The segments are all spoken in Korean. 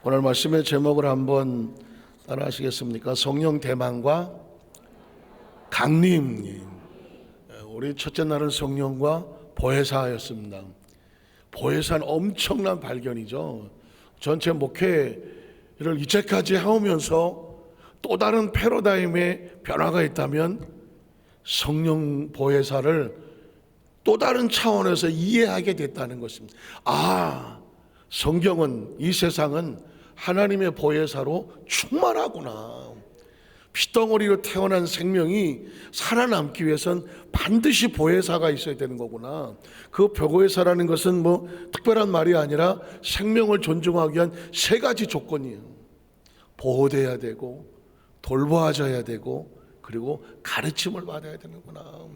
오늘 말씀의 제목을 한번 따라하시겠습니까? 성령 대망과 강림. 우리 첫째 날은 성령과 보혜사였습니다. 보혜사는 엄청난 발견이죠. 전체 목회를 이제까지 해오면서 또 다른 패러다임의 변화가 있다면 성령 보혜사를 또 다른 차원에서 이해하게 됐다는 것입니다. 성경은, 이 세상은 하나님의 보혜사로 충만하구나. 피덩어리로 태어난 생명이 살아남기 위해선 반드시 보혜사가 있어야 되는 거구나. 그 보혜사라는 것은 특별한 말이 아니라 생명을 존중하기 위한 세 가지 조건이에요. 보호돼야 되고, 돌보아져야 되고, 그리고 가르침을 받아야 되는구나.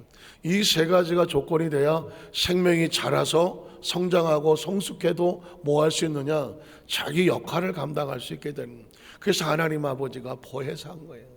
이 세 가지가 조건이 돼야 생명이 자라서 성장하고 성숙해도 뭐 할 수 있느냐? 자기 역할을 감당할 수 있게 되는. 그래서 하나님 아버지가 보혜사한 거예요.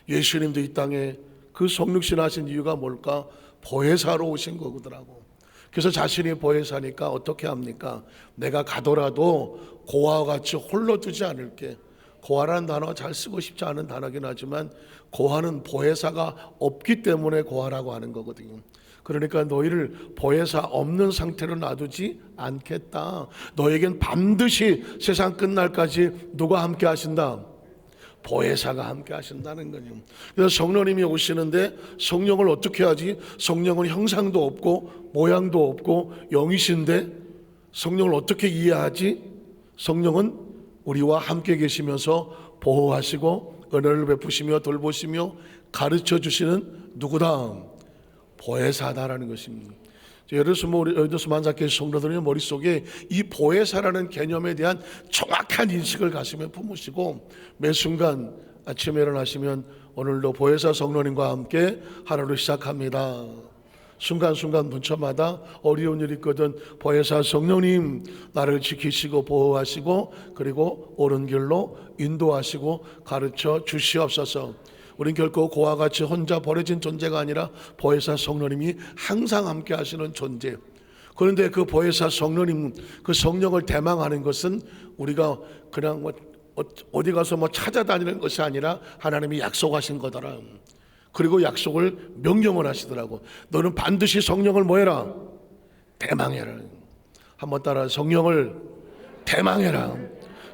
예수님도 이 땅에 그 성육신 하신 이유가 뭘까? 보혜사로 오신 거더라고. 그래서 자신이 보혜사니까 어떻게 합니까? 내가 가더라도 고아와 같이 홀로 두지 않을게. 고아라는 단어 잘 쓰고 싶지 않은 단어긴 하지만 고아는 보혜사가 없기 때문에 고아라고 하는 거거든요. 그러니까 너희를 보혜사 없는 상태로 놔두지 않겠다. 너에겐 반드시 세상 끝날까지 누가 함께 하신다? 보혜사가 함께 하신다는 거죠. 그래서 성령님이 오시는데 성령을 어떻게 하지? 성령은 형상도 없고 모양도 없고 영이신데 성령을 어떻게 이해하지? 성령은 우리와 함께 계시면서 보호하시고 은혜를 베푸시며 돌보시며 가르쳐 주시는 누구다? 보혜사다라는 것입니다. 예를 들어서 만삭교회 성도들의 머릿속에 이 보혜사라는 개념에 대한 정확한 인식을 가슴에 품으시고 매 순간 아침에 일어나시면 오늘도 보혜사 성령님과 함께 하루를 시작합니다. 순간순간 문자마다 어려운 일이 있거든 보혜사 성령님 나를 지키시고 보호하시고 그리고 옳은 길로 인도하시고 가르쳐 주시옵소서. 우린 결코 고아와 같이 혼자 버려진 존재가 아니라 보혜사 성령님이 항상 함께 하시는 존재. 그런데 그 보혜사 성령님, 그 성령을 대망하는 것은 우리가 그냥 어디 가서 찾아다니는 것이 아니라 하나님이 약속하신 거더라. 그리고 약속을 명령을 하시더라고. 너는 반드시 성령을 뭐 해라? 대망해라. 한번 따라 성령을 대망해라.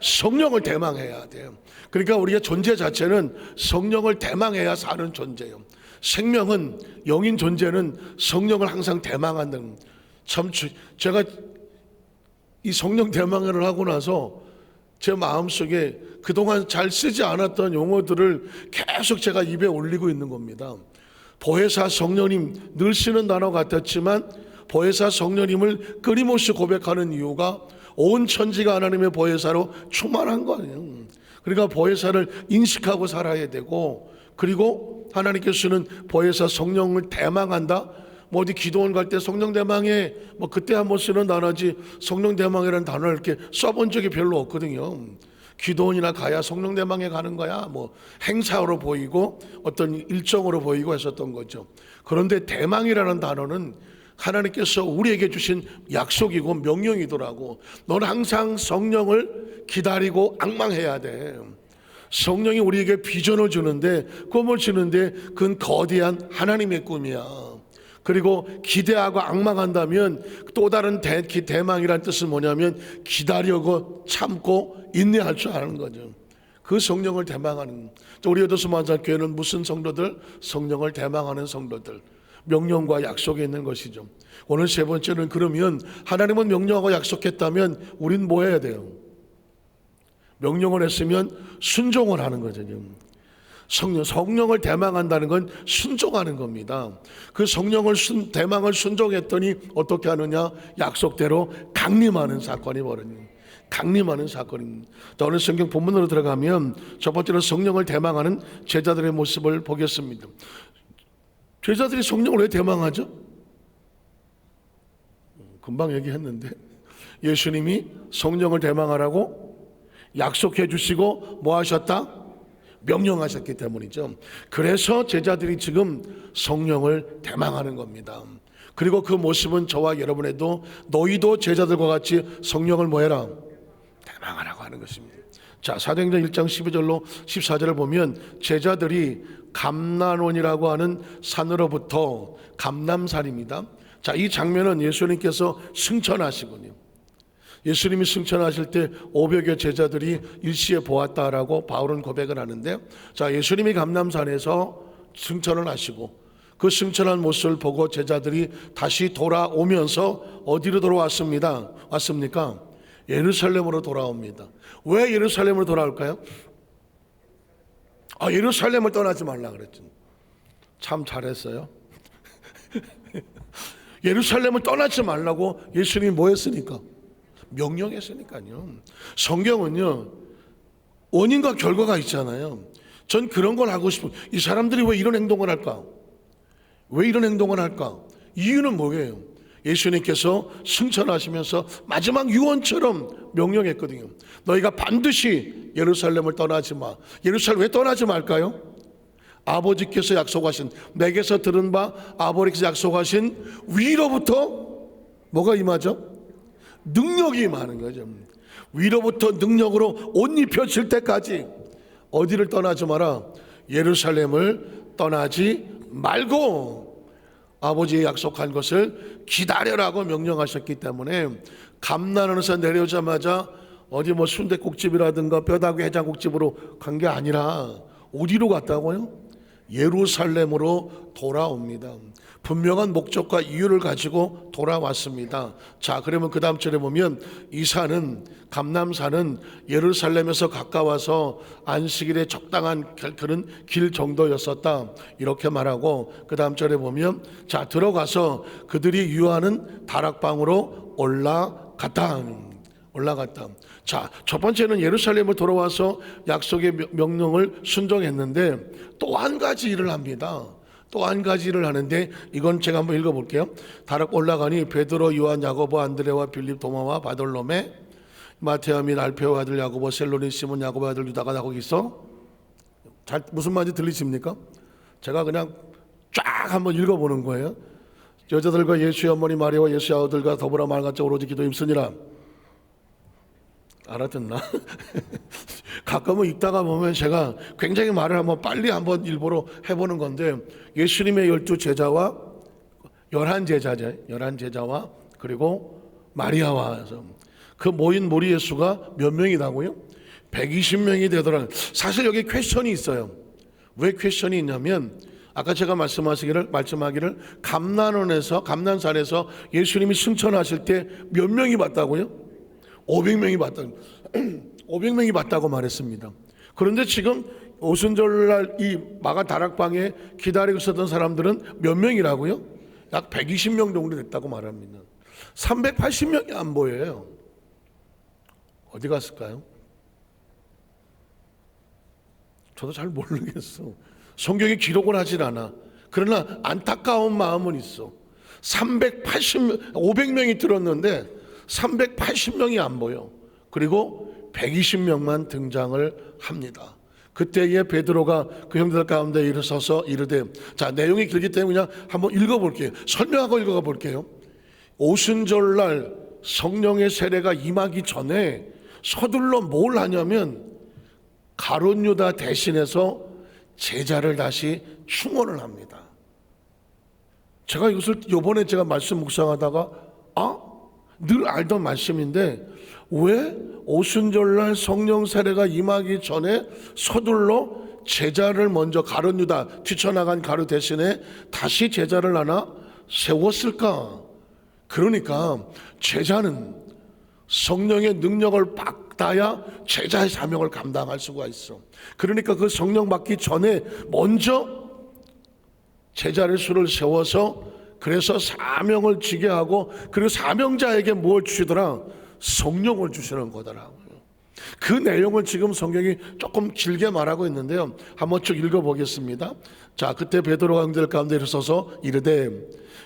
성령을 대망해야 돼요. 그러니까 우리의 존재 자체는 성령을 대망해야 사는 존재예요. 생명은, 영인 존재는 성령을 항상 대망하는. 참 제가 이 성령 대망회를 하고 나서 제 마음속에 그동안 잘 쓰지 않았던 용어들을 계속 제가 입에 올리고 있는 겁니다. 보혜사 성령님, 늘 쓰는 단어 같았지만 보혜사 성령님을 끊임없이 고백하는 이유가 온 천지가 하나님의 보혜사로 충만한 거예요. 그러니까 보혜사를 인식하고 살아야 되고, 그리고 하나님께서는 보혜사 성령을 대망한다. 어디 기도원 갈 때 성령 대망해 그때 한번 쓰는 단어지 성령 대망이라는 단어를 이렇게 써본 적이 별로 없거든요. 기도원이나 가야 성령 대망에 가는 거야. 행사로 보이고 어떤 일정으로 보이고 했었던 거죠. 그런데 대망이라는 단어는 하나님께서 우리에게 주신 약속이고 명령이더라고. 너는 항상 성령을 기다리고 앙망해야 돼. 성령이 우리에게 비전을 주는데, 꿈을 주는데 그건 거대한 하나님의 꿈이야. 그리고 기대하고 앙망한다면 또 다른 대망이라는 뜻은 뭐냐면 기다려고 참고 인내할 줄 아는 거죠. 그 성령을 대망하는. 우리 에도스 만삭교회는 무슨 성도들? 성령을 대망하는 성도들. 명령과 약속이 있는 것이죠. 오늘 세 번째는 그러면 하나님은 명령하고 약속했다면 우린 뭐 해야 돼요? 명령을 했으면 순종을 하는 거죠. 성령을 대망한다는 건 순종하는 겁니다. 그 대망을 순종했더니 어떻게 하느냐? 약속대로 강림하는 사건이 벌어집니다. 강림하는 사건입니다. 오늘 성경 본문으로 들어가면 첫 번째로 성령을 대망하는 제자들의 모습을 보겠습니다. 제자들이 성령을 왜 대망하죠? 금방 얘기했는데 예수님이 성령을 대망하라고 약속해 주시고 뭐 하셨다? 명령하셨기 때문이죠. 그래서 제자들이 지금 성령을 대망하는 겁니다. 그리고 그 모습은 저와 여러분에도 너희도 제자들과 같이 성령을 뭐 해라? 대망하라고 하는 것입니다. 자, 사도행전 1장 12절로 14절을 보면 제자들이 감난원이라고 하는 산으로부터 감남산입니다. 자, 이 장면은 예수님께서 승천하시군요. 예수님이 승천하실 때 500여 제자들이 일시에 보았다라고 바울은 고백을 하는데, 자, 예수님이 감남산에서 승천을 하시고 그 승천한 모습을 보고 제자들이 다시 돌아오면서 어디로 돌아왔습니다. 왔습니까? 예루살렘으로 돌아옵니다. 왜 예루살렘으로 돌아올까요? 예루살렘을 떠나지 말라 그랬죠. 참 잘했어요. 예루살렘을 떠나지 말라고 예수님이 뭐 했으니까? 명령했으니까요. 성경은요, 원인과 결과가 있잖아요. 전 그런 걸 하고 싶어요. 이 사람들이 왜 이런 행동을 할까? 왜 이런 행동을 할까? 이유는 뭐예요? 예수님께서 승천하시면서 마지막 유언처럼 명령했거든요. 너희가 반드시 예루살렘을 떠나지 마. 예루살렘 왜 떠나지 말까요? 아버지께서 약속하신, 내게서 들은 바 아버지께서 약속하신 위로부터 뭐가 임하죠? 능력이 임하는 거죠. 위로부터 능력으로 옷 입혀질 때까지 어디를 떠나지 마라? 예루살렘을 떠나지 말고 아버지의 약속한 것을 기다려라고 명령하셨기 때문에 감난원에서 내려오자마자 어디 뭐 순댓국집이라든가 뼈다귀 해장국집으로 간 게 아니라 어디로 갔다고요? 예루살렘으로 돌아옵니다. 분명한 목적과 이유를 가지고 돌아왔습니다. 자, 그러면 그 다음 절에 보면 이 산은, 감남산은 예루살렘에서 가까워서 안식일에 적당한 그런 길 정도였었다, 이렇게 말하고 그 다음 절에 보면, 자, 들어가서 그들이 유하는 다락방으로 올라갔다. 자, 첫 번째는 예루살렘을 돌아와서 약속의 명령을 순종했는데 또 한 가지 일을 합니다. 또 한 가지 일을 하는데, 이건 제가 한번 읽어볼게요. 다락 올라가니 베드로, 요한, 야고보, 안드레와 빌립, 도마와 바돌로메, 마테오 및 알페오 아들 야고보, 셀로니 시몬, 야고보의 아들 유다가 다 거기 있어. 잘 무슨 말인지 들리십니까? 제가 그냥 쫙 한번 읽어보는 거예요. 여자들과 예수의 어머니 마리아와 예수의 아들과 더불어 말같이 오로지 기도 힘쓰니라. 알아듣나? 가끔은 읽다가 보면 제가 굉장히 말을 한번 빨리 한번 일부러 해보는 건데, 예수님의 12제자와 11제자죠. 11제자와 그리고 마리아와 그 모인 무리의 수가 몇 명이라고요? 120명이 되더라고요. 사실 여기 퀘스천이 있어요. 왜 퀘스천이 있냐면, 아까 제가 말씀하기를 감난산에서 예수님이 승천하실 때 몇 명이 봤다고요? 500명이 봤다고 500명이 봤다고 말했습니다. 그런데 지금 오순절날 이 마가 다락방에 기다리고 있었던 사람들은 몇 명이라고요? 약 120명 정도 됐다고 말합니다. 380명이 안 보여요. 어디 갔을까요? 저도 잘 모르겠어. 성경이 기록을 하질 않아. 그러나 안타까운 마음은 있어. 500명이 들었는데 380명이 안 보여. 그리고 120명만 등장을 합니다. 그때에 베드로가 그 형제들 가운데 일어서서 이르되, 자, 내용이 길기 때문에 그냥 한번 읽어볼게요. 설명하고 읽어볼게요. 오순절날 성령의 세례가 임하기 전에 서둘러 뭘 하냐면 가룟 유다 대신해서 제자를 다시 충원을 합니다. 제가 이것을 요번에 제가 말씀 묵상하다가 늘 알던 말씀인데, 왜 오순절날 성령 세례가 임하기 전에 서둘러 제자를 먼저 가룟 유다, 뛰쳐나간 가룟 대신에 다시 제자를 하나 세웠을까? 그러니까 제자는 성령의 능력을 받아야 제자의 사명을 감당할 수가 있어. 그러니까 그 성령 받기 전에 먼저 제자의 수를 세워서, 그래서 사명을 지게 하고, 그리고 사명자에게 뭘 주시더라? 성령을 주시는 거더라고요. 그 내용을 지금 성경이 조금 길게 말하고 있는데요, 한번 쭉 읽어보겠습니다. 자, 그때 베드로가 형제들 가운데 일어서서 이르되,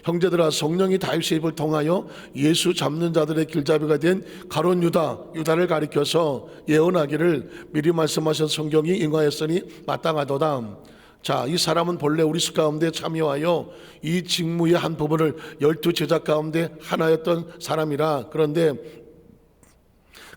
형제들아, 성령이 다윗의 입을 통하여 예수 잡는 자들의 길잡이가 된 가룟 유다를 가리켜서 예언하기를 미리 말씀하신 성경이 인하였으니 마땅하도다. 자, 이 사람은 본래 우리 수 가운데 참여하여 이 직무의 한 부분을 12제자 가운데 하나였던 사람이라. 그런데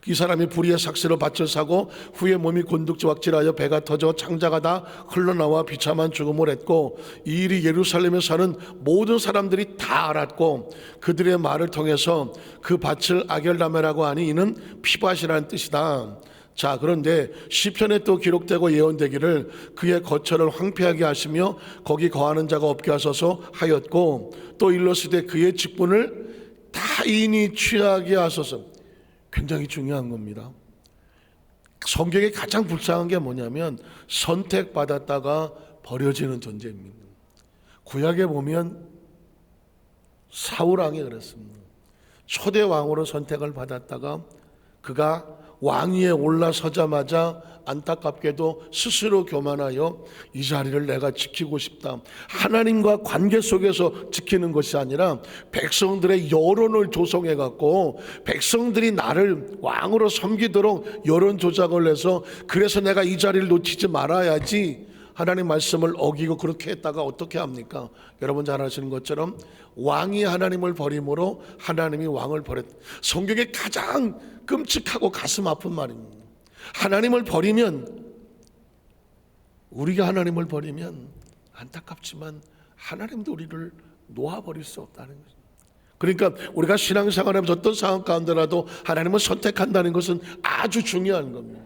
이 사람이 불의의 삭스로 밭을 사고 후에 몸이 곤둑지왁질하여 배가 터져 창자가 다 흘러나와 비참한 죽음을 했고, 이 일이 예루살렘에 사는 모든 사람들이 다 알았고 그들의 말을 통해서 그 밭을 아겔라메라고 하니 이는 피밭이라는 뜻이다. 자, 그런데 시편에 또 기록되고 예언되기를 그의 거처를 황폐하게 하시며 거기 거하는 자가 없게 하소서 하였고, 또 일러스되 그의 직분을 타인이 취하게 하소서. 굉장히 중요한 겁니다. 성경에 가장 불쌍한 게 뭐냐면 선택받았다가 버려지는 존재입니다. 구약에 보면 사울 왕이 그랬습니다. 초대 왕으로 선택을 받았다가 그가 왕위에 올라서자마자 안타깝게도 스스로 교만하여 이 자리를 내가 지키고 싶다. 하나님과 관계 속에서 지키는 것이 아니라 백성들의 여론을 조성해 갖고 백성들이 나를 왕으로 섬기도록 여론 조작을 해서, 그래서 내가 이 자리를 놓치지 말아야지 하나님 말씀을 어기고 그렇게 했다가 어떻게 합니까? 여러분 잘 아시는 것처럼 왕이 하나님을 버림으로 하나님이 왕을 버렸다. 성경의 가장 끔찍하고 가슴 아픈 말입니다. 하나님을 버리면, 우리가 하나님을 버리면 안타깝지만 하나님도 우리를 놓아버릴 수 없다는 거죠. 그러니까 우리가 신앙생활하면서 어떤 상황 가운데라도 하나님을 선택한다는 것은 아주 중요한 겁니다.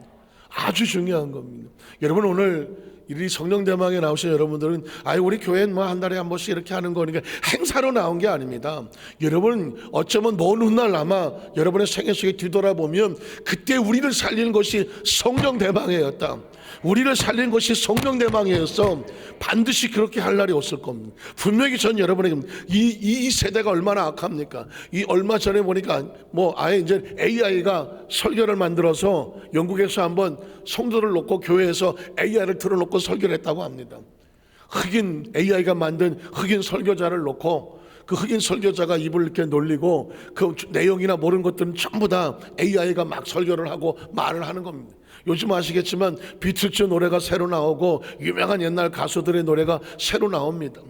아주 중요한 겁니다. 여러분, 오늘 이 성령대망에 나오신 여러분들은 우리 교회는 뭐 한 달에 한 번씩 이렇게 하는 거니까 행사로 나온 게 아닙니다. 여러분, 어쩌면 먼 훗날 아마 여러분의 생애 속에 뒤돌아보면 그때 우리를 살리는 것이 성령대망이었다. 우리를 살린 것이 성령대망이었어. 반드시 그렇게 할 날이 없을 겁니다. 분명히 전 여러분에게 이 세대가 얼마나 악합니까? 이 얼마 전에 보니까 아예 이제 AI가 설교를 만들어서 영국에서 한번 성도를 놓고 교회에서 AI를 틀어놓고 설교를 했다고 합니다. 흑인 AI가 만든 흑인 설교자를 놓고 그 흑인 설교자가 입을 이렇게 놀리고 그 내용이나 모르는 것들은 전부 다 AI가 막 설교를 하고 말을 하는 겁니다. 요즘 아시겠지만 비틀즈 노래가 새로 나오고 유명한 옛날 가수들의 노래가 새로 나옵니다.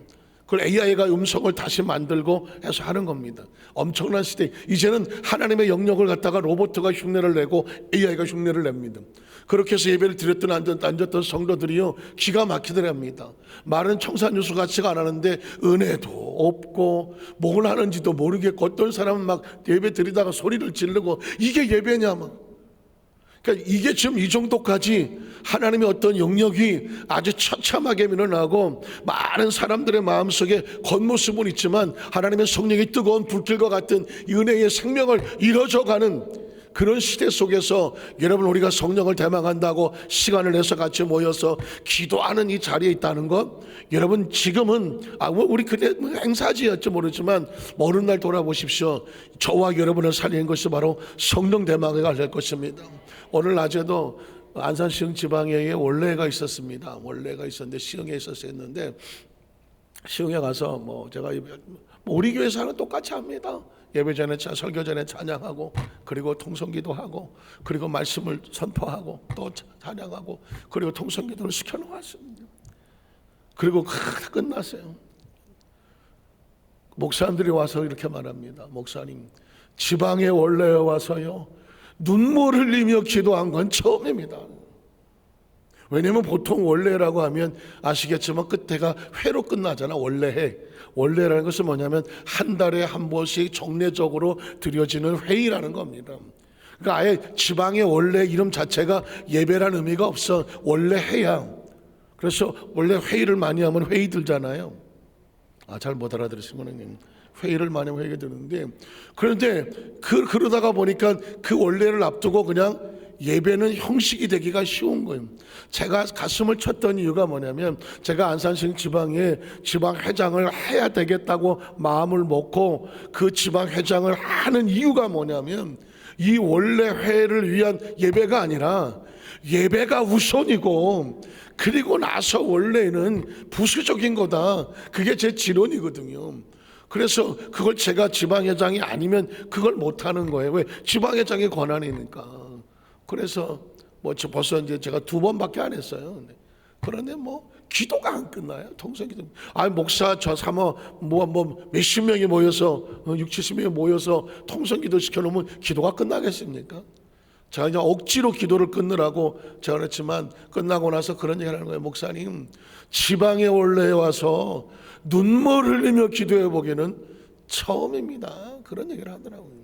그걸 AI가 음성을 다시 만들고 해서 하는 겁니다. 엄청난 시대. 이제는 하나님의 영역을 갖다가 로봇가 흉내를 내고 AI가 흉내를 냅니다. 그렇게 해서 예배를 드렸던 앉았던 성도들이요, 기가 막히더랍니다. 말은 청산유수 같이가 안 하는데 은혜도 없고 뭘 하는지도 모르겠고, 어떤 사람은 막 예배 드리다가 소리를 지르고 이게 예배냐 막. 그러니까 이게 지금 이 정도까지 하나님의 어떤 영역이 아주 처참하게 밀어나고 많은 사람들의 마음속에 겉모습은 있지만 하나님의 성령이 뜨거운 불길과 같은 은혜의 생명을 이뤄져가는 그런 시대 속에서 여러분, 우리가 성령을 대망한다고 시간을 내서 같이 모여서 기도하는 이 자리에 있다는 것, 여러분 지금은 우리 그때 행사지였지 모르지만 어느 날 돌아보십시오. 저와 여러분을 살리는 것이 바로 성령 대망회가 될 것입니다. 오늘 낮에도 안산 시흥 지방회에 원례가 있었습니다. 원례가 있었는데 시흥에 있었는데 시흥에 가서 제가 우리 교회에서는 똑같이 합니다. 예배 전에 설교 전에 찬양하고 그리고 통성기도 하고 그리고 말씀을 선포하고 또 찬양하고 그리고 통성기도를 시켜놓았습니다. 그리고 끝났어요. 목사님들이 와서 이렇게 말합니다. 목사님, 지방에 원래에 와서요 눈물 흘리며 기도한 건 처음입니다. 왜냐면 보통 원래라고 하면 아시겠지만 끝에가 회로 끝나잖아. 원래해. 원래라는 것은 뭐냐면 한 달에 한 번씩 정례적으로 드려지는 회의라는 겁니다. 그러니까 아예 지방의 원래 이름 자체가 예배라는 의미가 없어. 원래해야. 그래서 원래 회의를 많이 하면 회의 들잖아요. 잘 못 알아들으시면 회의를 많이 하면 회의가 드는데, 그런데 그러다가 보니까 그 원래를 앞두고 그냥 예배는 형식이 되기가 쉬운 거예요. 제가 가슴을 쳤던 이유가 뭐냐면, 제가 안산시흥 지방에 지방회장을 해야 되겠다고 마음을 먹고 그 지방회장을 하는 이유가 뭐냐면, 이 원래 회를 위한 예배가 아니라 예배가 우선이고 그리고 나서 원래는 부수적인 거다. 그게 제 지론이거든요. 그래서 그걸 제가 지방회장이 아니면 그걸 못하는 거예요. 왜? 지방회장의 권한이니까. 그래서 벌써 이제 제가 2번밖에 안 했어요. 그런데 기도가 안 끝나요. 통성기도. 목사 저 사모 몇십 명이 모여서 60, 70명이 모여서 통성기도 시켜놓으면 기도가 끝나겠습니까? 제가 그냥 억지로 기도를 끊느라고 제가 그랬지만 끝나고 나서 그런 얘기를 하는 거예요. 목사님, 지방에 원래 와서 눈물 흘리며 기도해 보기는 처음입니다. 그런 얘기를 하더라고요.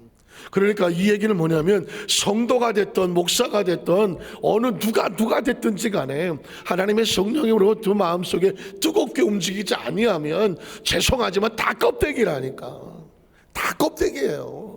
그러니까 이 얘기는 뭐냐면 성도가 됐던 목사가 됐던 어느 누가 됐든지 간에 하나님의 성령으로 두 마음속에 뜨겁게 움직이지 아니하면 죄송하지만 다 껍데기라니까. 다 껍데기예요.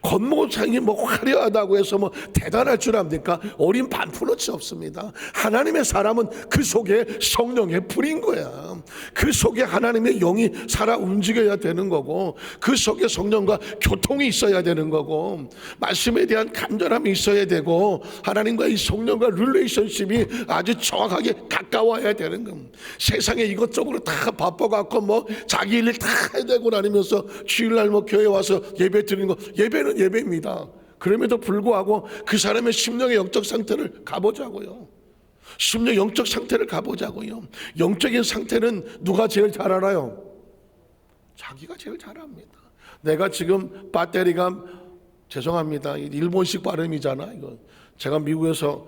겉모양이 뭐 화려하다고 해서 뭐 대단할 줄 압니까? 어린 반푼어치 없습니다. 하나님의 사람은 그 속에 성령의 불인 거야. 그 속에 하나님의 영이 살아 움직여야 되는 거고, 그 속에 성령과 교통이 있어야 되는 거고, 말씀에 대한 간절함이 있어야 되고, 하나님과 이 성령과 릴레이션십이 아주 정확하게 가까워야 되는 겁니다. 세상에 이것저것 다 바빠갖고 뭐 자기 일 다 해야 되고 다니면서 주일날 뭐 교회 와서 예배 드리는 거, 예배는 예배입니다. 그럼에도 불구하고 그 사람의 심령의 영적 상태를 가보자고요. 심령 영적 상태를 가보자고요. 영적인 상태는 누가 제일 잘 알아요? 자기가 제일 잘 압니다. 내가 지금 배터리가, 죄송합니다, 일본식 발음이잖아. 이거 제가 미국에서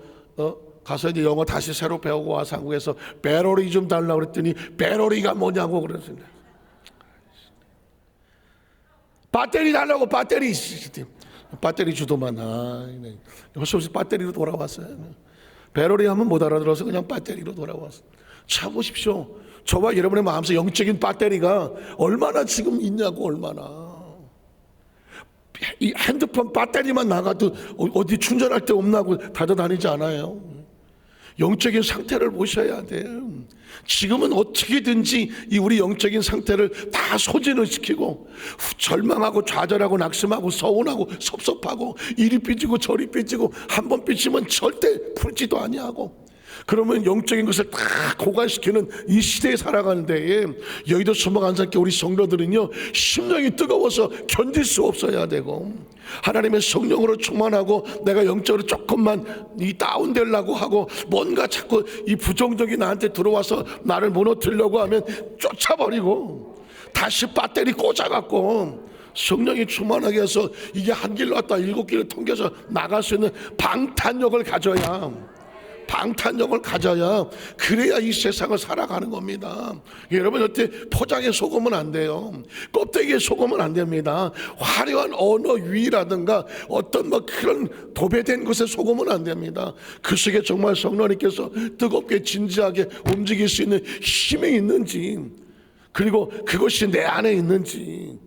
가서 이제 영어 다시 새로 배우고 와서 한국에서 배터리 좀 달라고 그랬더니 배터리가 뭐냐고 그랬습니다. 배터리 달라고. 배터리 주도만. 어쩔 수 없이 배터리로 돌아왔어요. 배터리 하면 못 알아들어서 그냥 배터리로 돌아왔어요. 참 보십시오. 저와 여러분의 마음속 영적인 배터리가 얼마나 지금 있냐고. 얼마나. 이 핸드폰 배터리만 나가도 어디 충전할 데 없나고 다녀다니지 않아요. 영적인 상태를 보셔야 돼요. 지금은 어떻게든지 이 우리 영적인 상태를 다 소진을 시키고 절망하고 좌절하고 낙심하고 서운하고 섭섭하고 이리 삐지고 저리 삐지고 한 번 삐지면 절대 풀지도 아니하고, 그러면 영적인 것을 다 고갈시키는 이 시대에 살아가는데, 여의도 소망안산교회 우리 성도들은요 심령이 뜨거워서 견딜 수 없어야 되고, 하나님의 성령으로 충만하고 내가 영적으로 조금만 이 다운되려고 하고 뭔가 자꾸 이 부정적인 나한테 들어와서 나를 무너뜨리려고 하면 쫓아버리고 다시 배터리 꽂아갖고 성령이 충만하게 해서 이게 한 길로 왔다 7길을 통겨서 나갈 수 있는 방탄력을 가져야 그래야 이 세상을 살아가는 겁니다. 여러분, 어때 포장에 속으면 안 돼요. 껍데기에 속으면 안 됩니다. 화려한 언어 유희라든가 어떤 뭐 그런 도배된 것에 속으면 안 됩니다. 그 속에 정말 성령님께서 뜨겁게 진지하게 움직일 수 있는 힘이 있는지, 그리고 그것이 내 안에 있는지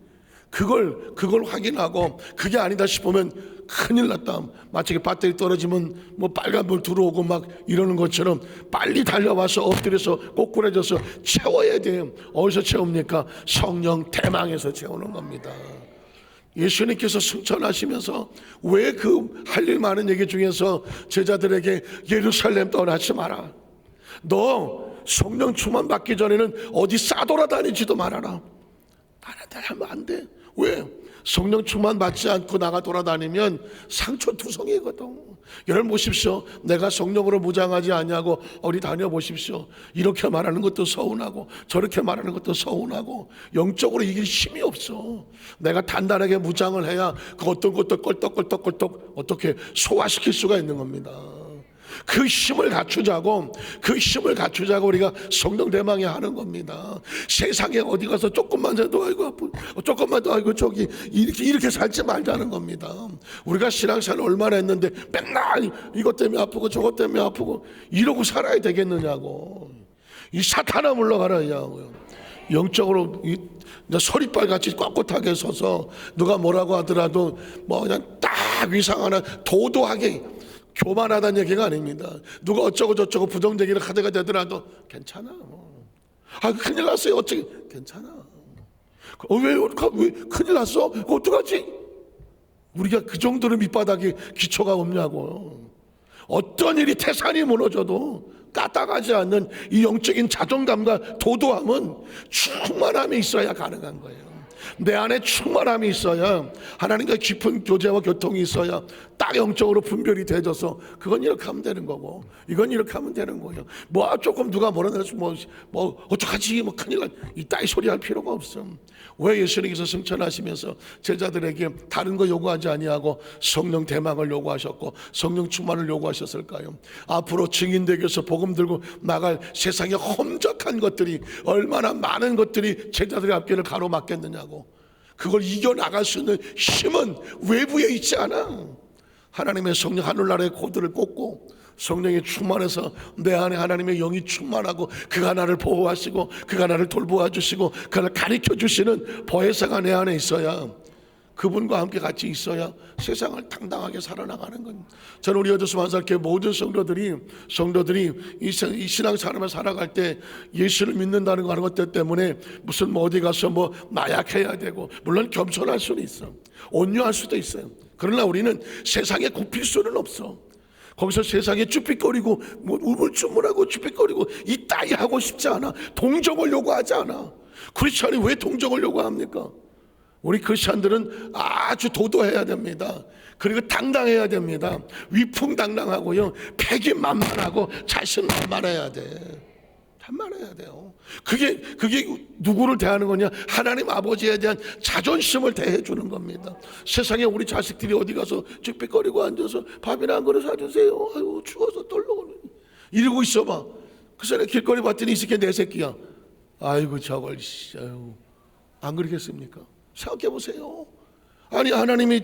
그걸 확인하고, 그게 아니다 싶으면 큰일 났다. 마치 배터리 떨어지면 뭐 빨간불 들어오고 막 이러는 것처럼 빨리 달려와서 엎드려서 꼬꾸라져서 채워야 돼요. 어디서 채웁니까? 성령 대망에서 채우는 겁니다. 예수님께서 승천하시면서 왜 그 할 일 많은 얘기 중에서 제자들에게 예루살렘 떠나지 마라, 너 성령 충만 받기 전에는 어디 싸돌아다니지도 말아라, 다른 데 하면 안 돼. 왜? 성령 충만 받지 않고 나가 돌아다니면 상처투성이거든. 여러분 보십시오. 내가 성령으로 무장하지 않냐고 어디 다녀보십시오. 이렇게 말하는 것도 서운하고 저렇게 말하는 것도 서운하고 영적으로 이길 힘이 없어. 내가 단단하게 무장을 해야 그 어떤 것도 껄떡껄떡 어떻게 소화시킬 수가 있는 겁니다. 그 힘을 갖추자고 우리가 성령 대망에 하는 겁니다. 세상에 어디 가서 조금만 더 아이고 아프고 조금만 더 아이고 저기 이렇게 살지 말자는 겁니다. 우리가 신앙생활 얼마나 했는데 맨날 이것 때문에 아프고 저것 때문에 아프고 이러고 살아야 되겠느냐고. 이 사탄아 물러가라 이야고요. 영적으로 서리빨 같이 꼿꼿하게 서서 누가 뭐라고 하더라도 뭐 그냥 딱 위상 하나 도도하게 교만하다는 얘기가 아닙니다. 누가 어쩌고 저쩌고 부정되기를 하다가 되더라도 괜찮아. 큰일 났어요. 어쩌게 괜찮아. 왜 큰일 났어? 어떡하지? 우리가 그 정도로 밑바닥에 기초가 없냐고. 어떤 일이 태산이 무너져도 까딱하지 않는 이 영적인 자존감과 도도함은 충만함이 있어야 가능한 거예요. 내 안에 충만함이 있어야, 하나님과 깊은 교제와 교통이 있어야 딱 영적으로 분별이 되어져서 그건 이렇게 하면 되는 거고 이건 이렇게 하면 되는 거예요. 뭐 조금 누가 뭐라 해서 뭐 어떡하지 뭐 큰일 나 이따위 소리 할 필요가 없어. 왜 예수님께서 승천하시면서 제자들에게 다른 거 요구하지 아니하고 성령 대망을 요구하셨고 성령 충만을 요구하셨을까요? 앞으로 증인되기 위해서 복음 들고 나갈 세상에 험적한 것들이, 얼마나 많은 것들이 제자들의 앞길을 가로막겠느냐고. 그걸 이겨나갈 수 있는 힘은 외부에 있지 않아. 하나님의 성령 하늘나라의 코드를 꽂고 성령이 충만해서 내 안에 하나님의 영이 충만하고 그가 나를 보호하시고 그가 나를 돌보아 주시고 그가 나를 가르쳐 주시는 보혜사가 내 안에 있어야, 그분과 함께 같이 있어야 세상을 당당하게 살아나가는 건. 저는 우리 어저스 만살교회 모든 성도들이 이 신앙생활을 살아갈 때 예수를 믿는다는 거 하는 것 때문에 무슨 뭐 어디 가서 뭐 마약해야 되고, 물론 겸손할 수는 있어, 온유할 수도 있어요. 그러나 우리는 세상에 굽힐 수는 없어. 거기서 세상에 쭈삣거리고 뭐 우물쭈물하고 쭈삣거리고 이따위 하고 싶지 않아. 동정을 요구하지 않아. 크리스찬이 왜 동정을 요구합니까? 우리 크리스찬들은 아주 도도해야 됩니다. 그리고 당당해야 됩니다. 위풍당당하고요, 패기만만하고 자신만만해야 돼. 만만해야 돼요. 그게 누구를 대하는 거냐? 하나님 아버지에 대한 자존심을 대해주는 겁니다. 세상에 우리 자식들이 어디 가서 쭈삣거리고 앉아서 밥이나 한 그릇 사주세요, 아유 추워서 떨려 이러고 있어봐. 그 사람이 길거리 봤더니 이 새끼 내 새끼야. 아이고 저걸 아유, 안 그러겠습니까? 생각해 보세요. 아니 하나님이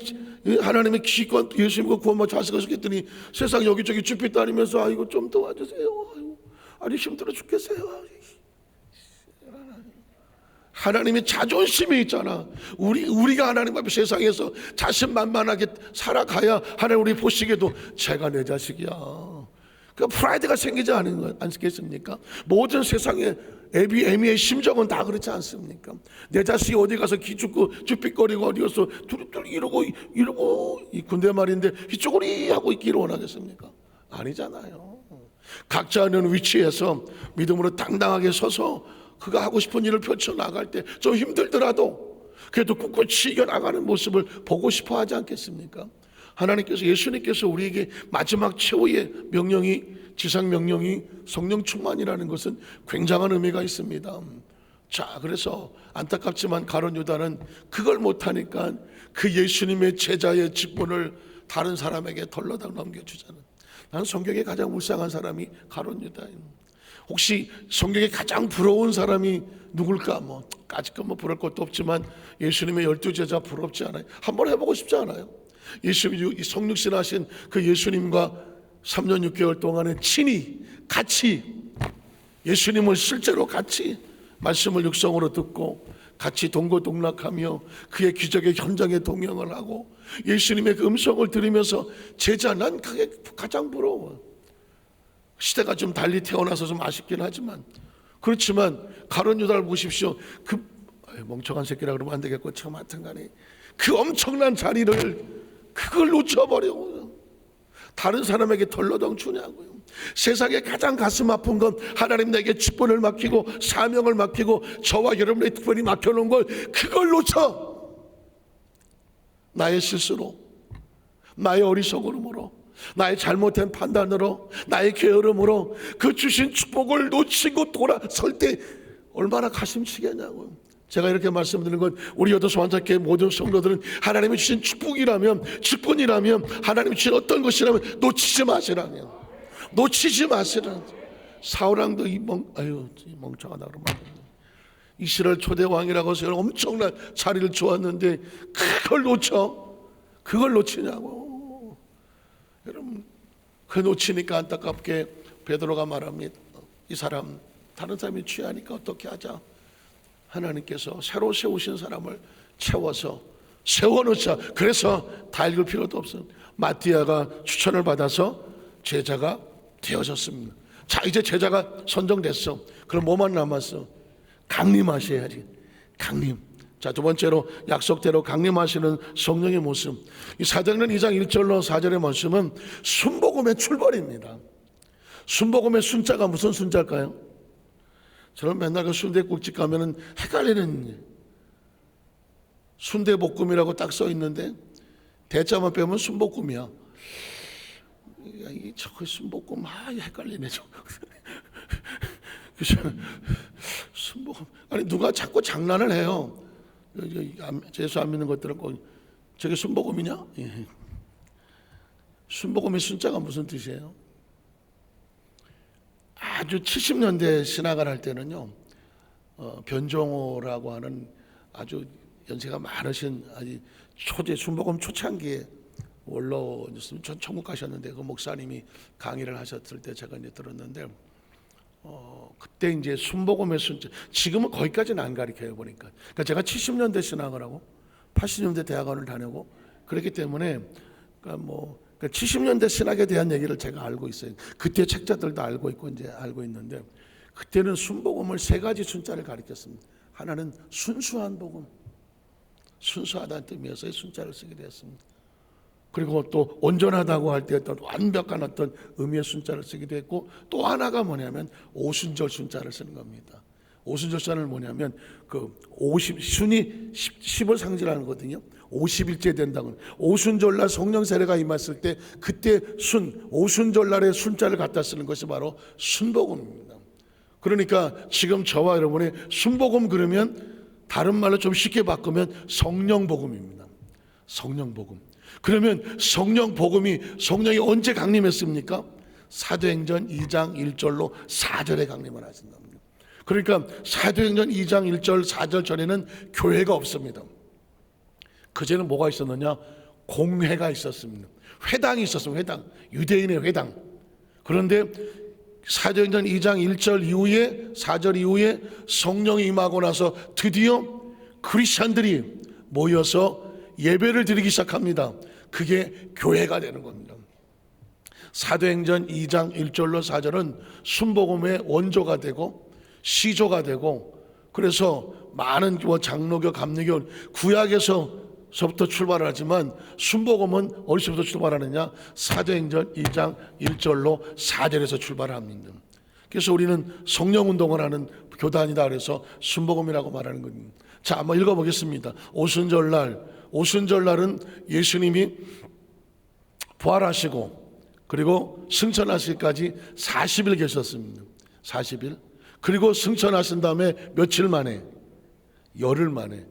기껏 예수 믿고 구원 받고 자식을 시켰더니 세상 여기저기 쭈삣 다니면서 아이고 좀 도와주세요, 아이고 아니 힘들어 죽겠어요. 하나님의 자존심이 있잖아. 우리가 하나님 앞에 세상에서 자신만만하게 살아가야 하나님 우리 보시기에도 제가 내 자식이야, 그 프라이드가 생기지 않겠습니까? 모든 세상에 애미의 심정은 다 그렇지 않습니까? 내 자식이 어디 가서 기죽고 쭈삣거리고 어디 가서 두리두리 이러고 이 군대 말인데 이쪽으로 하고 있기를 원하겠습니까? 아니잖아요. 각자 있는 위치에서 믿음으로 당당하게 서서 그가 하고 싶은 일을 펼쳐나갈 때 좀 힘들더라도 그래도 꿋꿋이 이겨나가는 모습을 보고 싶어 하지 않겠습니까? 하나님께서, 예수님께서 우리에게 마지막 최후의 명령이, 지상 명령이 성령 충만이라는 것은 굉장한 의미가 있습니다. 자, 그래서 안타깝지만 가룟 유다는 그걸 못하니까 그 예수님의 제자의 직분을 다른 사람에게 덜러다 넘겨주자는, 나는 성경에 가장 불쌍한 사람이 가룟 유다입니다. 혹시 성경에 가장 부러운 사람이 누굴까? 뭐 아직껏 뭐 부러울 것도 없지만 예수님의 12제자 부럽지 않아요? 한번 해보고 싶지 않아요? 예수님 성육신하신 그 예수님과 3년 6개월 동안에 친히 같이 예수님을 실제로 같이 말씀을 육성으로 듣고 같이 동고동락하며 그의 기적의 현장에 동행을 하고 예수님의 그 음성을 들으면서 제자, 난 그게 가장 부러워. 시대가 좀 달리 태어나서 좀 아쉽긴 하지만, 그렇지만 가룟 유다를 보십시오. 그 멍청한 새끼라 그러면 안 되겠고 참 하여튼간에 그 엄청난 자리를 그걸 놓쳐버려. 다른 사람에게 덜러덩 주냐고요. 세상에 가장 가슴 아픈 건 하나님 내게 직분을 맡기고 사명을 맡기고 저와 여러분의 특별히 맡겨놓은 걸 그걸 놓쳐. 나의 실수로, 나의 어리석음으로, 나의 잘못된 판단으로, 나의 게으름으로 그 주신 축복을 놓치고 돌아설 때 얼마나 가슴치겠냐고요. 제가 이렇게 말씀드리는 건 우리 여도스 환자교회 모든 성도들은 하나님이 주신 축복이라면, 직분이라면, 하나님이 주신 어떤 것이라면 놓치지 마시라면, 놓치지 마시라면. 사울왕도 멍청하다 그러면 이스라엘 초대왕이라고 해서 엄청난 자리를 주었는데 그걸 놓쳐? 그걸 놓치냐고. 여러분, 그 놓치니까 안타깝게 베드로가 말합니다. 이 사람 다른 사람이 취하니까 어떻게 하자. 하나님께서 새로 세우신 사람을 채워서 세워놓자. 그래서 다 읽을 필요도 없어. 마띠아가 추천을 받아서 제자가 되어졌습니다. 자, 이제 제자가 선정됐어. 그럼 뭐만 남았어? 강림하셔야지. 강림. 자, 두 번째로 약속대로 강림하시는 성령의 모습. 이 사도행전 2장 1절로 4절의 말씀은 순복음의 출발입니다. 순복음의 순자가 무슨 순자일까요? 저는 맨날 그 순대국집 가면은 헷갈리는, 순대볶음이라고 딱 써 있는데 대자만 빼면 순볶음이야. 야, 이 저거 순볶음 헷갈리네 저. 순볶음 아니 누가 자꾸 장난을 해요. 예수 안 믿는 것들은 꼭 저게 순복음이냐? 예. 순복음의 순자가 무슨 뜻이에요? 아주 70년대 신학을 할 때는요, 변종호라고 하는 아주 연세가 많으신 아주 순복음 초창기에 원로였으면 전 천국 가셨는데 그 목사님이 강의를 하셨을 때 제가 이제 들었는데, 그때 이제 순복음의 순자, 지금은 거기까지는 안 가르쳐요 보니까. 그러니까 제가 70년대 신학을 하고 80년대 대학원을 다니고 그렇기 때문에 그러니까 70년대 신학에 대한 얘기를 제가 알고 있어요. 그때 책자들도 알고 있고 이제 알고 있는데, 그때는 순복음을 세 가지 순자를 가르쳤습니다. 하나는 순수한 복음, 순수하다는 뜻이어서 순자를 쓰게 되었습니다. 그리고 또 온전하다고 할 때 어떤 완벽한 어떤 의미의 순자를 쓰기도 했고, 또 하나가 뭐냐면 오순절 순자를 쓰는 겁니다. 오순절 순자는 뭐냐면 그 50 순이 10을 상징하는 거거든요. 50일째 된다고. 오순절날 성령 세례가 임했을 때 그때 오순절날의 순자를 갖다 쓰는 것이 바로 순복음입니다. 그러니까 지금 저와 여러분의 순복음 그러면 다른 말로 좀 쉽게 바꾸면 성령복음입니다. 성령복음. 그러면 성령이 언제 강림했습니까? 사도행전 2장 1절로 4절에 강림을 하신답니다. 그러니까 사도행전 2장 1절 4절 전에는 교회가 없습니다. 그전에는 뭐가 있었느냐? 공회가 있었습니다. 회당이 있었습니다. 회당. 유대인의 회당. 그런데 사도행전 2장 1절 이후에 4절 이후에 성령이 임하고 나서 드디어 크리스천들이 모여서 예배를 드리기 시작합니다. 그게 교회가 되는 겁니다. 사도행전 2장 1절로 4절은 순복음의 원조가 되고 시조가 되고, 그래서 많은 장로교, 감리교, 구약에서부터 출발을 하지만 순복음은 어디서부터 출발하느냐? 사도행전 2장 1절로 4절에서 출발합니다. 그래서 우리는 성령운동을 하는 교단이다 그래서 순복음이라고 말하는 겁니다. 자, 한번 읽어보겠습니다. 오순절날은 예수님이 부활하시고 그리고 승천하시기까지 40일 계셨습니다. 40일. 그리고 승천하신 다음에 며칠 만에? 열흘 만에.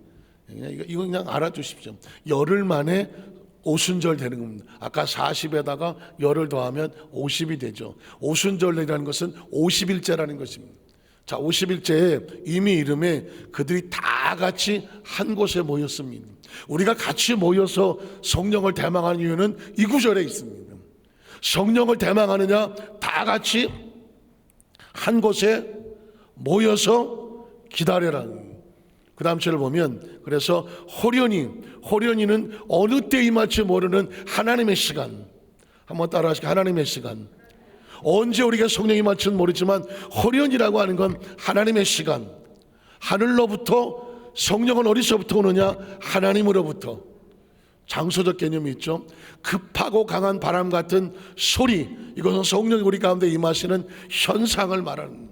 이거 그냥 알아두십시오. 열흘 만에 오순절 되는 겁니다. 아까 40에다가 열흘 더하면 50이 되죠. 오순절이라는 것은 50일째라는 것입니다. 자, 50일째에 이미 이름에 그들이 다 같이 한 곳에 모였습니다. 우리가 같이 모여서 성령을 대망하는 이유는 이 구절에 있습니다. 성령을 대망하느냐? 다 같이 한 곳에 모여서 기다려라. 그 다음 절을 보면, 그래서 호련히는 어느 때 임할지 모르는 하나님의 시간. 한번 따라 하시죠. 하나님의 시간. 언제 우리가 성령이 임할지는 모르지만 호련이라고 하는 건 하나님의 시간. 하늘로부터. 성령은 어디서부터 오느냐? 하나님으로부터. 장소적 개념이 있죠. 급하고 강한 바람 같은 소리, 이것은 성령이 우리 가운데 임하시는 현상을 말하는.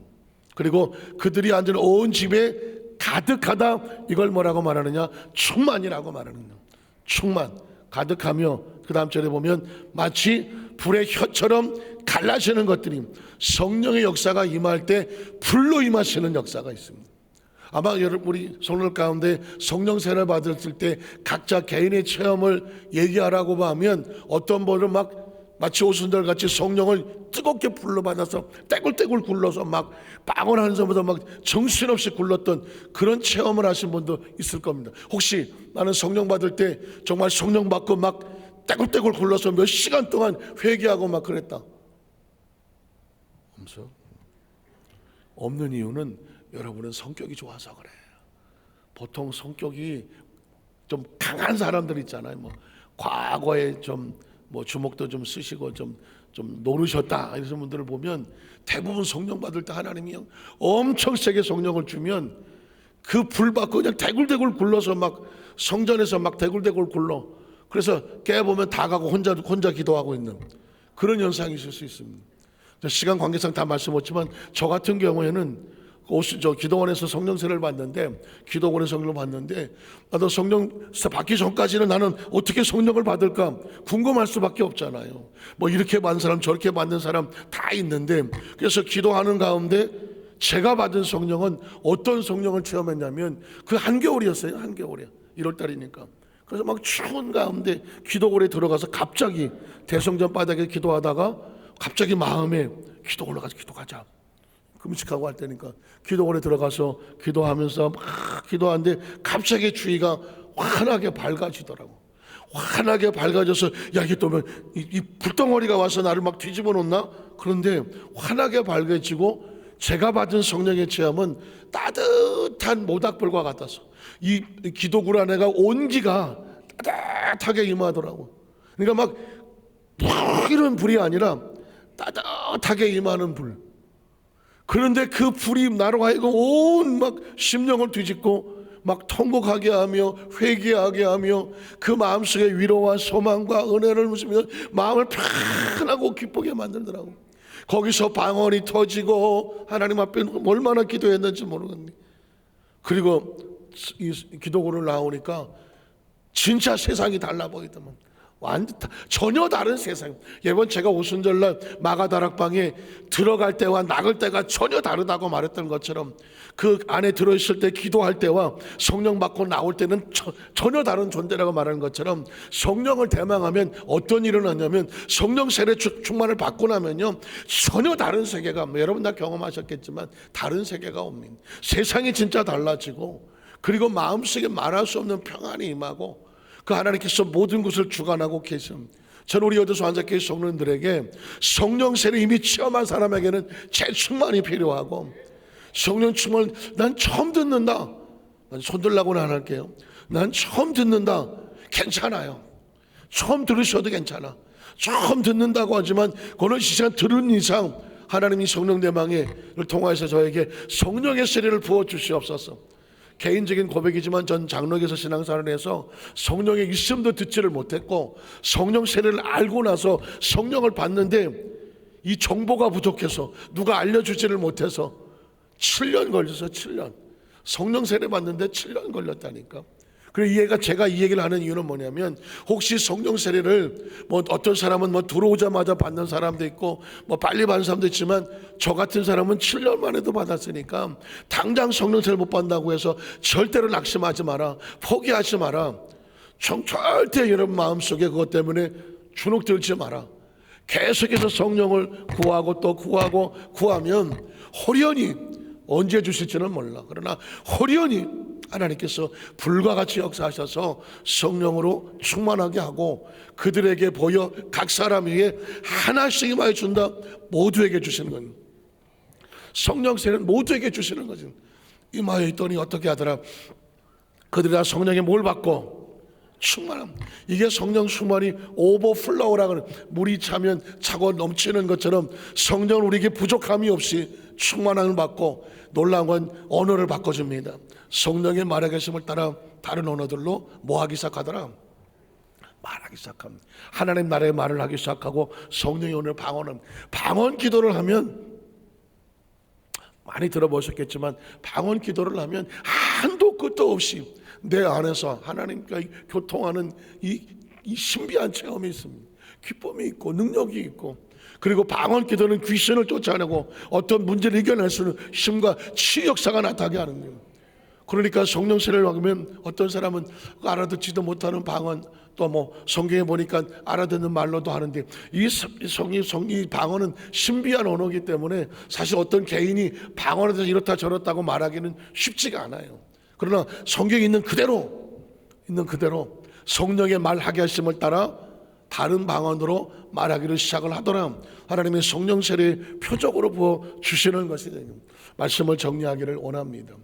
그리고 그들이 앉은 온 집에 가득하다, 이걸 뭐라고 말하느냐? 충만이라고 말하는 거예요. 충만, 가득하며, 그 다음 절에 보면 마치 불의 혀처럼 갈라지는 것들이, 성령의 역사가 임할 때 불로 임하시는 역사가 있습니다. 아마 우리 성도 가운데 성령 세례를 받았을 때 각자 개인의 체험을 얘기하라고 하면 어떤 분은 마치 오순절 같이 성령을 뜨겁게 불로 받아서 떼굴떼굴 굴러서 막 빵원하는 것보다 막 정신없이 굴렀던 그런 체험을 하신 분도 있을 겁니다. 혹시 나는 성령 받을 때 정말 성령 받고 막 떼굴떼굴 굴러서 몇 시간 동안 회개하고 막 그랬다. 없는 이유는 여러분은 성격이 좋아서 그래요. 보통 성격이 좀 강한 사람들 있잖아요. 과거에 좀 주먹도 좀 쓰시고 좀 노르셨다 이런 분들을 보면 대부분 성령 받을 때 하나님이 엄청 세게 성령을 주면 그 불 받고 그냥 대굴대굴 굴러서 막 성전에서 막 대굴대굴 굴러. 그래서 깨보면 다 가고 혼자 기도하고 있는 그런 현상이 있을 수 있습니다. 시간 관계상 다 말씀 없지만 저 같은 경우에는 기도원에서 성령 세례를 받는데, 기도원에서 성령을 받는데, 나도 성령 받기 전까지는 나는 어떻게 성령을 받을까 궁금할 수밖에 없잖아요. 뭐 이렇게 받는 사람 저렇게 받는 사람 다 있는데, 그래서 기도하는 가운데 제가 받은 성령은 어떤 성령을 체험했냐면 그 한겨울이었어요. 한겨울이야. 1월 달이니까. 그래서 막 추운 가운데 기도원에 들어가서 갑자기 대성전 바닥에 기도하다가 갑자기 마음에 기도 올라가서 기도하자. 금식하고 할 때니까 기도원에 들어가서 기도하면서 막 기도하는데 갑자기 주위가 환하게 밝아지더라고. 환하게 밝아져서 야, 이게 또 이 불덩어리가 와서 나를 막 뒤집어 놓나? 그런데 환하게 밝아지고 제가 받은 성령의 체험은 따뜻한 모닥불과 같아서 이 기도굴 안에가 온기가 따뜻하게 임하더라고. 그러니까 막 이런 불이 아니라 따뜻하게 임하는 불. 그런데 그 불이 나로 하여금 온 막 심령을 뒤집고 막 통곡하게 하며 회개하게 하며 그 마음속에 위로와 소망과 은혜를 누리며 마음을 편하고 기쁘게 만들더라고. 거기서 방언이 터지고 하나님 앞에 얼마나 기도했는지 모르겠네. 그리고 이 기도굴을 나오니까 진짜 세상이 달라 보이더만. 전혀 다른 세상. 이번 제가 오순절날 마가다락방에 들어갈 때와 나갈 때가 전혀 다르다고 말했던 것처럼 그 안에 들어있을 때 기도할 때와 성령 받고 나올 때는 전혀 다른 존재라고 말하는 것처럼 성령을 대망하면 어떤 일이 일어나냐면 성령 세례 충만을 받고 나면요 전혀 다른 세계가 여러분 다 경험하셨겠지만 다른 세계가 옵니다. 세상이 진짜 달라지고 그리고 마음속에 말할 수 없는 평안이 임하고 그 하나님께서 모든 것을 주관하고 계십니다. 저는 우리 여도소 한자교회 성도님들에게 성령 세례 이미 체험한 사람에게는 재충만이 필요하고 성령 충만 난 처음 듣는다. 손 들라고는 안 할게요. 난 처음 듣는다. 괜찮아요. 처음 들으셔도 괜찮아. 처음 듣는다고 하지만 어느 시간 들은 이상 하나님이 성령 대망을 통하여서 저에게 성령의 세례를 부어주시옵소서. 개인적인 고백이지만 전 장로교에서 신앙생활을 해서 성령의 있음도 듣지를 못했고 성령 세례를 알고 나서 성령을 받는데 이 정보가 부족해서 누가 알려주지를 못해서 7년 걸려서 7년 성령 세례 받는데 7년 걸렸다니까. 그리고 제가 이 얘기를 하는 이유는 뭐냐면 혹시 성령 세례를 뭐 어떤 사람은 뭐 들어오자마자 받는 사람도 있고 뭐 빨리 받는 사람도 있지만 저 같은 사람은 7년 만에도 받았으니까 당장 성령 세례 못 받는다고 해서 절대로 낙심하지 마라. 포기하지 마라. 절대 여러분 마음속에 그것 때문에 주눅 들지 마라. 계속해서 성령을 구하고 또 구하고 구하면 호련히 언제 주실지는 몰라. 그러나 호련히 하나님께서 불과 같이 역사하셔서 성령으로 충만하게 하고 그들에게 보여 각 사람 위에 하나씩 임하여 준다. 모두에게 주시는 건 성령 세례는 모두에게 주시는 거지. 임하여 있더니 어떻게 하더라. 그들이 다 성령에 뭘 받고 충만함. 이게 성령 충만이 오버플로우라고 하는 물이 차면 차고 넘치는 것처럼 성령은 우리에게 부족함이 없이 충만함을 받고 놀라운 건 언어를 바꿔줍니다. 성령의 말의 계심을 따라 다른 언어들로 뭐 하기 시작하더라. 말하기 시작합니다. 하나님 나라의 말을 하기 시작하고 성령이 오늘 방언 기도를 하면 많이 들어보셨겠지만 방언 기도를 하면 한도 끝도 없이 내 안에서 하나님과 교통하는 이 신비한 체험이 있습니다. 기쁨이 있고 능력이 있고 그리고 방언 기도는 귀신을 쫓아내고 어떤 문제를 이겨낼 수 있는 힘과 치유 역사가 나타나게 하는 거예요. 그러니까 성령 세례를 받으면 어떤 사람은 알아듣지도 못하는 방언 또 뭐 성경에 보니까 알아듣는 말로도 하는데 이 방언은 신비한 언어이기 때문에 사실 어떤 개인이 방언에 대해서 이렇다 저렇다고 말하기는 쉽지가 않아요. 그러나 성경에 있는 그대로 성령의 말하게 하심을 따라 다른 방언으로 말하기를 시작을 하더라. 하나님의 성령 세례 표적으로 부어 주시는 것이 말씀을 정리하기를 원합니다.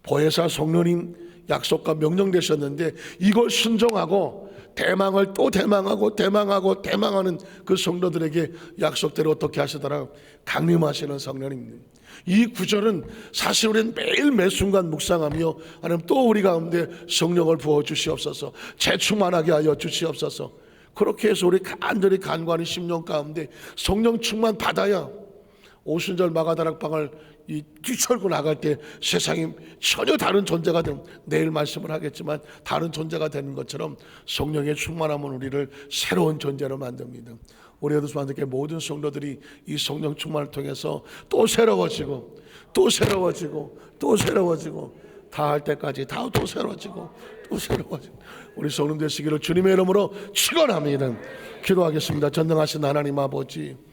보혜사 성령님 약속과 명령 되셨는데 이걸 순종하고 대망을 또 대망하는 그 성도들에게 약속대로 어떻게 하시더라. 강림하시는 성령님. 이 구절은 사실 우리는 매일 매 순간 묵상하며 하나님 또 우리 가운데 성령을 부어 주시옵소서. 재충만하게 하여 주시옵소서. 그렇게 해서 우리 간절히 간구하는 심령 가운데 성령 충만 받아야 오순절 마가다락방을 뛰철고 나갈 때 세상이 전혀 다른 존재가 되는, 내일 말씀을 하겠지만 다른 존재가 되는 것처럼 성령의 충만함은 우리를 새로운 존재로 만듭니다. 우리 에도스만들께 모든 성도들이 이 성령 충만을 통해서 또 새로워지고 또 새로워지고 또 새로워지고 다 할 때까지 다 또 새로워지고 또 새로워지고 우리 성령 되시기를 주님의 이름으로 축원합니다. 기도하겠습니다. 전능하신 하나님 아버지,